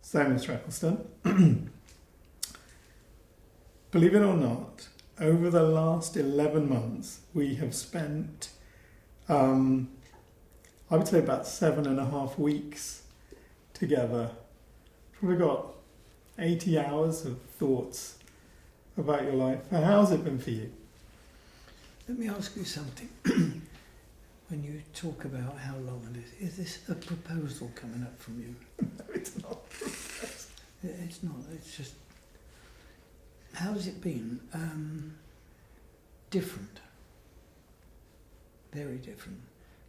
So, Mr. Ecclestone, believe it or not, over the last 11 months, we have spent, I would say about 7.5 weeks together. Probably got 80 hours of thoughts about your life. How's it been for you? Let me ask you something. When you talk about how long it is this a proposal coming up from you? No, it's not. It's not. It's just, how's it been? Different. Very different.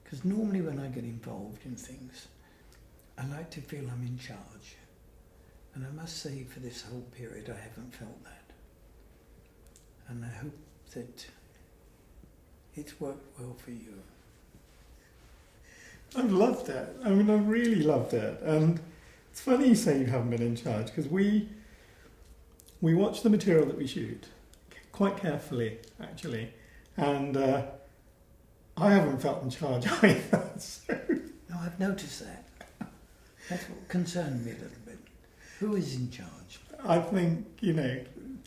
Because normally when I get involved in things, I like to feel I'm in charge. And I must say for this whole period I haven't felt that. And I hope that it's worked well for you. I've loved it. I mean, I've really loved it. And it's funny you say you haven't been in charge, because we watch the material that we shoot quite carefully, actually. And I haven't felt in charge either. So. No, I've noticed that. That's what concerned me a little bit. Who is in charge? I think,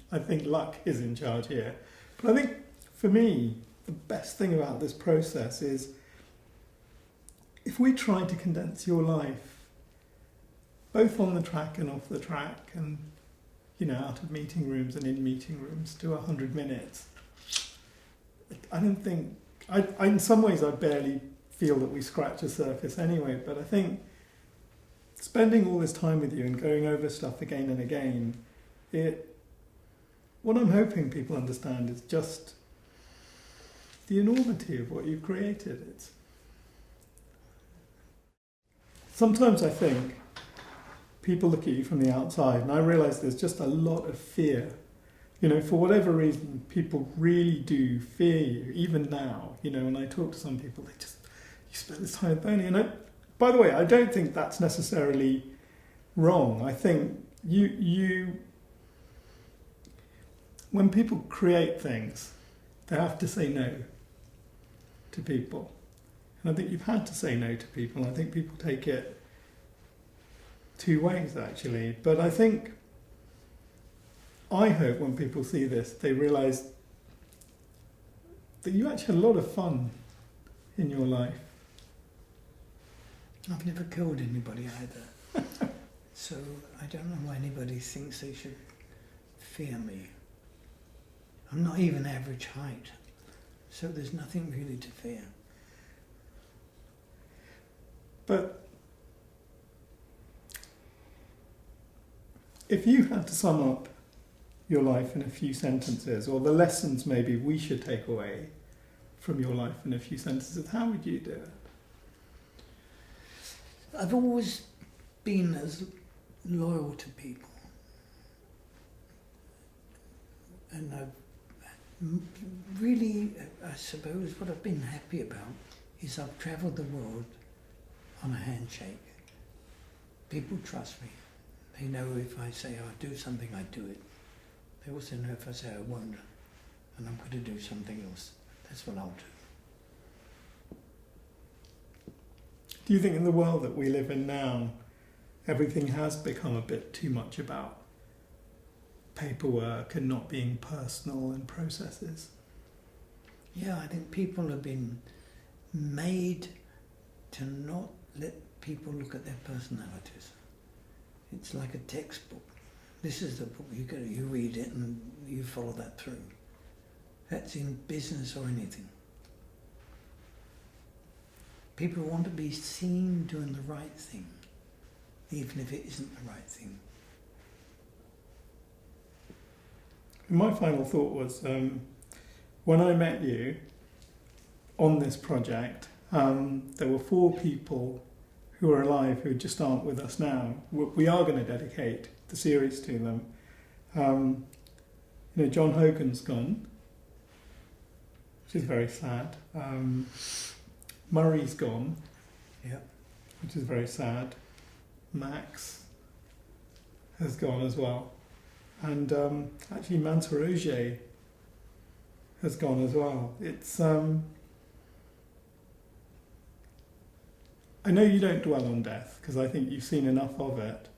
I think luck is in charge here. But I think, for me, the best thing about this process is if we try to condense your life, both on the track and off the track, and, out of meeting rooms and in meeting rooms, to 100 minutes, I don't think... in some ways, I barely feel that we scratch the surface anyway, but I think spending all this time with you and going over stuff again and again, what I'm hoping people understand is just the enormity of what you've created. Sometimes I think people look at you from the outside, and I realise there's just a lot of fear. For whatever reason, people really do fear you, even now. When I talk to some people, you spend this time with Bernie. And by the way, I don't think that's necessarily wrong. I think when people create things, they have to say no to people. And I think you've had to say no to people. I think people take it two ways, actually. But I hope when people see this, they realise that you actually had a lot of fun in your life. I've never killed anybody either. So I don't know why anybody thinks they should fear me. I'm not even average height, so there's nothing really to fear. But if you had to sum up your life in a few sentences, or the lessons maybe we should take away from your life in a few sentences, how would you do it? I've always been as loyal to people. And I've really, I suppose, what I've been happy about is I've travelled the world on a handshake. People trust me. They know if I say I'll do something, I do it. They also know if I say I won't, and I'm going to do something else, that's what I'll do. Do you think in the world that we live in now, everything has become a bit too much about paperwork and not being personal and processes? Yeah, I think people have been made to not let people look at their personalities. It's like a textbook. This is the book, you read it and you follow that through. That's in business or anything. People want to be seen doing the right thing, even if it isn't the right thing. My final thought was, when I met you on this project, there were 4 people who are alive who just aren't with us now. We are going to dedicate the series to them. John Hogan's gone, which is very sad. Murray's gone, Yep. which is very sad. Max has gone as well. And actually Mansour Auger has gone as well. It's I know you don't dwell on death, because I think you've seen enough of it.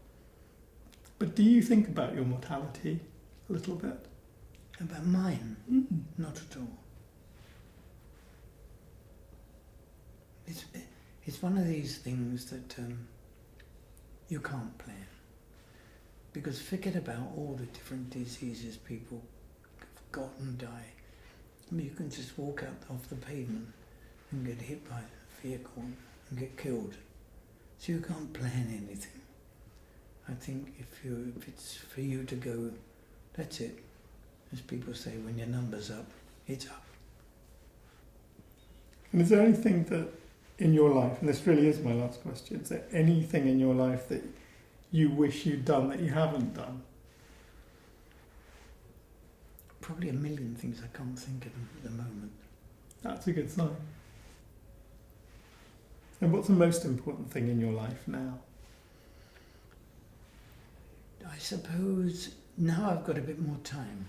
But do you think about your mortality a little bit? About mine? Mm. Not at all. It's one of these things that you can't plan. Because forget about all the different diseases people have got and die. I mean, you can just walk out off the pavement and get hit by a vehicle and get killed. So you can't plan anything. I think if it's for you to go, that's it. As people say, when your number's up, it's up. And is there anything that in your life, and this really is my last question, is there anything in your life that you wish you'd done that you haven't done? Probably a million things I can't think of them at the moment. That's a good sign. And what's the most important thing in your life now? I suppose now I've got a bit more time.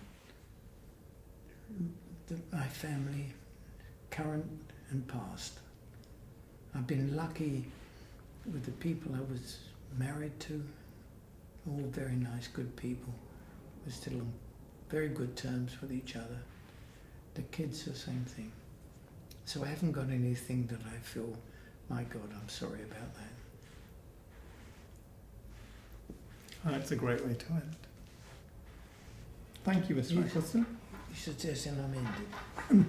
My family, current and past. I've been lucky with the people I was married to, all very nice, good people. We're still on very good terms with each other. The kids, the same thing. So I haven't got anything that I feel, my God, I'm sorry about that. That's a great way to end. Thank you, Mr. Ecclestone. You suggesting I'm ended?